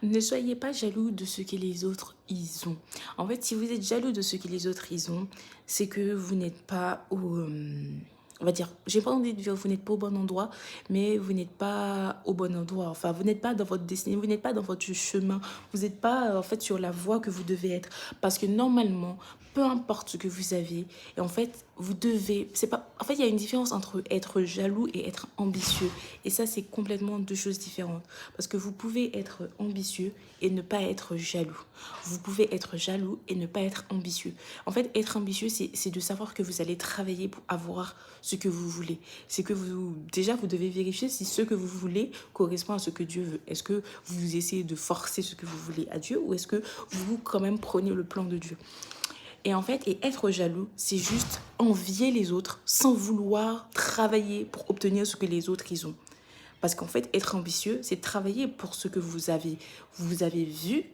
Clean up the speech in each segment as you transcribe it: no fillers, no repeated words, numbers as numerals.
Ne soyez pas jaloux de ce que les autres ils ont. En fait, si vous êtes jaloux de ce que les autres ils ont, c'est que vous n'êtes pas au, on va dire, j'ai pas envie de dire vous n'êtes pas au bon endroit, mais vous n'êtes pas au bon endroit. Enfin, vous n'êtes pas dans votre destinée, vous n'êtes pas dans votre chemin, vous n'êtes pas en fait sur la voie que vous devez être. Parce que normalement, peu importe ce que vous avez, et en fait, vous devez, c'est pas, en fait, il y a une différence entre être jaloux et être ambitieux. Et ça, c'est complètement deux choses différentes. Parce que vous pouvez être ambitieux et ne pas être jaloux. Vous pouvez être jaloux et ne pas être ambitieux. En fait, être ambitieux, c'est de savoir que vous allez travailler pour avoir ce que vous voulez. C'est que vous, déjà, vous devez vérifier si ce que vous voulez correspond à ce que Dieu veut. Est-ce que vous essayez de forcer ce que vous voulez à Dieu ou est-ce que vous, quand même, prenez le plan de Dieu? Et en fait, et être jaloux, c'est juste envier les autres sans vouloir travailler pour obtenir ce que les autres ils ont. Parce qu'en fait, être ambitieux, c'est travailler pour ce que vous avez vu,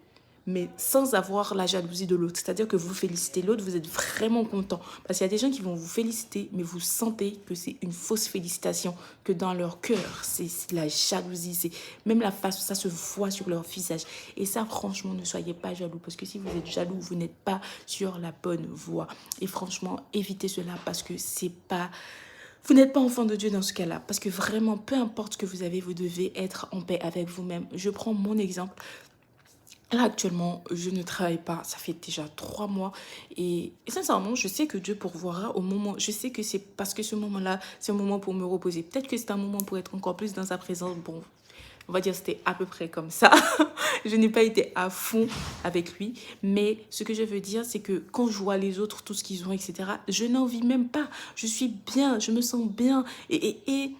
mais sans avoir la jalousie de l'autre. C'est-à-dire que vous félicitez l'autre, vous êtes vraiment content. Parce qu'il y a des gens qui vont vous féliciter, mais vous sentez que c'est une fausse félicitation, que dans leur cœur, c'est la jalousie, c'est même la face, ça se voit sur leur visage. Et ça, franchement, ne soyez pas jaloux, parce que si vous êtes jaloux, vous n'êtes pas sur la bonne voie. Et franchement, évitez cela, parce que c'est pas... Vous n'êtes pas enfant de Dieu dans ce cas-là, parce que vraiment, peu importe ce que vous avez, vous devez être en paix avec vous-même. Je prends mon exemple. Là, actuellement, je ne travaille pas. Ça fait déjà 3 mois. Et sincèrement, je sais que Dieu pourvoira au moment. Je sais que c'est parce que ce moment-là, c'est un moment pour me reposer. Peut-être que c'est un moment pour être encore plus dans sa présence. Bon, on va dire que c'était à peu près comme ça. Je n'ai pas été à fond avec lui. Mais ce que je veux dire, c'est que quand je vois les autres, tout ce qu'ils ont, etc., je n'en vis même pas. Je suis bien, je me sens bien. Et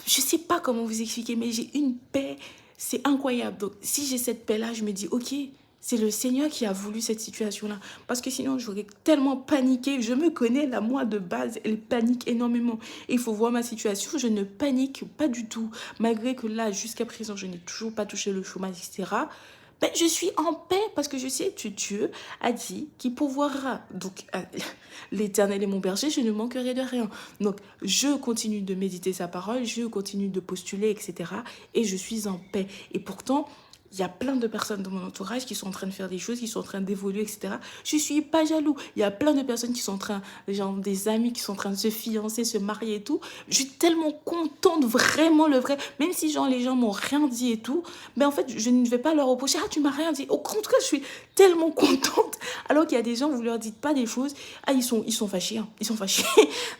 je sais pas comment vous expliquer, mais j'ai une paix, c'est incroyable. Donc, si j'ai cette paix-là, je me dis, ok, c'est le Seigneur qui a voulu cette situation-là. Parce que sinon, j'aurais tellement paniqué. Je me connais, là, moi, de base, elle panique énormément. Et il faut voir ma situation, je ne panique pas du tout. Malgré que là, jusqu'à présent, je n'ai toujours pas touché le chômage, etc. Ben, je suis en paix parce que je sais que Dieu a dit qu'il pourvoira. Donc, l'Éternel est mon berger, je ne manquerai de rien. Donc, je continue de méditer sa parole, je continue de postuler, etc. Et je suis en paix. Et pourtant, il y a plein de personnes dans mon entourage qui sont en train de faire des choses, qui sont en train d'évoluer, etc. Je ne suis pas jaloux. Il y a plein de personnes qui sont en train, genre des amis qui sont en train de se fiancer, se marier et tout. Je suis tellement contente, vraiment le vrai. Même si genre les gens m'ont rien dit et tout, mais en fait, je ne vais pas leur reprocher, ah, tu m'as rien dit. Au contraire, je suis tellement contente. Alors qu'il y a des gens, vous leur dites pas des choses, ah, ils sont fâchés, hein. Ils sont fâchés.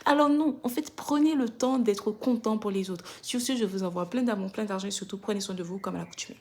Alors non, en fait, prenez le temps d'être content pour les autres. Sur ce, je vous envoie plein d'amour, plein d'argent et surtout, prenez soin de vous comme à l'accoutumée.